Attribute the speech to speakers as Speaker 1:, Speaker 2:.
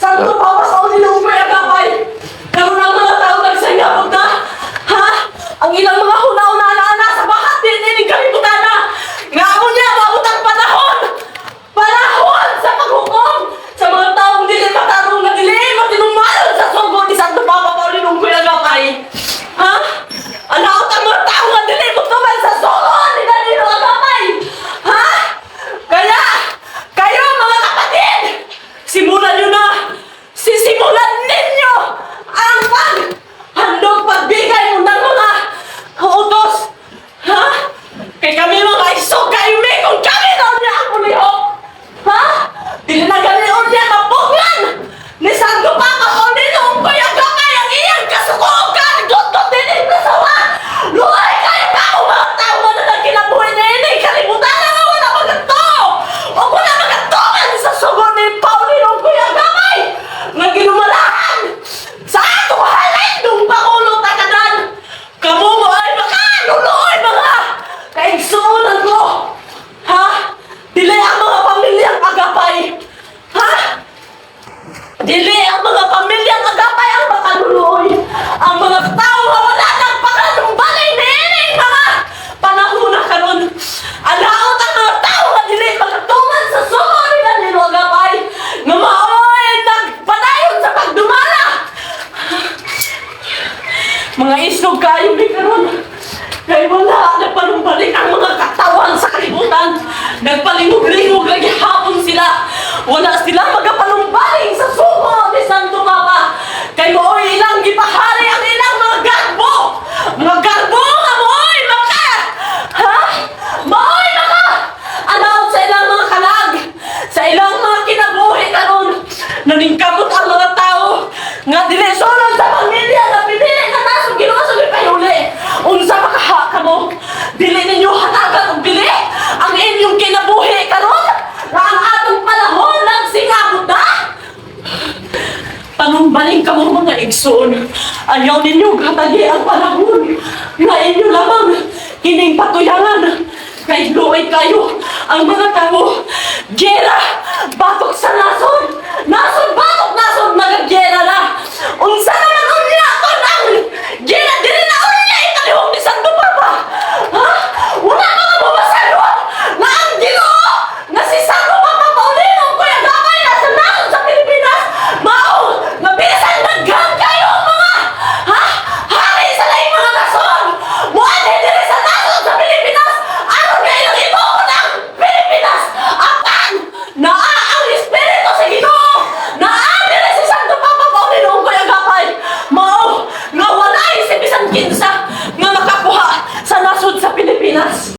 Speaker 1: Santo Papa sa ulinong may agapay! Karoon ang mga tao nagsayabog na! Ha? Ang ilang mga hunaw na nasa bahat din kalimutan na! Ngaon niya, mabutang panahon! Panahon sa paghukom! Sa mga taong dili matarong na dili matinumayon sa sugo ni Santo Papa sa ulinong may agapay! Ha? Anaot ang mga tao na dili mutuman sa sugo ni Danilo Agapay! Ha? Kaya, kayo mga kapatid! Simulan nyo na! Sisimulan ninyo ang handog pagbigay mo ng mga utos! Ha? Kay kami mga isog kaimi kung kami daw niya ang ulihok! Ha? Dili na ganoon niya mapuglan! Ni Santo Papa o ninong ko yung gamay ang iyang kasukukan! Gusto din ito sawa! Luhay kayo ba kung mga tao na nagkinabuhay na ini! Kalimutan na nga wala magato! O wala magatokan sa sugo ni Paulinong ko yung gamay! Nga ginumalahan sa atong halindong Pangulo Tagadan! Kamu mo ay makanuloy mga kaigsuunan ko! Ha? Dili ang mga pamilyang agapay! Ha? Dili ang mga pamilyang agapay ang makanuloy! Ang mga tao nga wala ng pakanumbalik ni ining mga panahon na karon! Anaot ang mga tao nga dili magatuman sa suko ni Danilo Agapay! Nga maoy nagpadayon sa pagdumala! Mga isnog kayo ni karon! Kaya wala nagpanumbalik ang mga katawan sa kalibutan! Nagpalingog-lingog lagi hapon sila! Wala sila magapanumbaling sa suko ni Santo Papa! Kaya mooy ilang gipahari ang ilang mga garbo! Mga garbo nga mooy maka! Ha? Mooy maka! Anaw sa ilang mga kalag! Sa ilang mga kinabuhi karon! Naningkamot ang mga tao! Nga dili sunod sa pamilya na pinili ka na sa Ginoo sa payuli! Unsa makaha ka mo? Dili ninyo hatagan og dili ang inyong kinabuhi karon! Na ang atong panahon lang singabot na! Panumbaling ka mo mga igsoon. Ayaw ninyo katagi ang panahon. Nga inyo lamang hining patuyangan. Kay luoy kayo ang mga tao. Gera!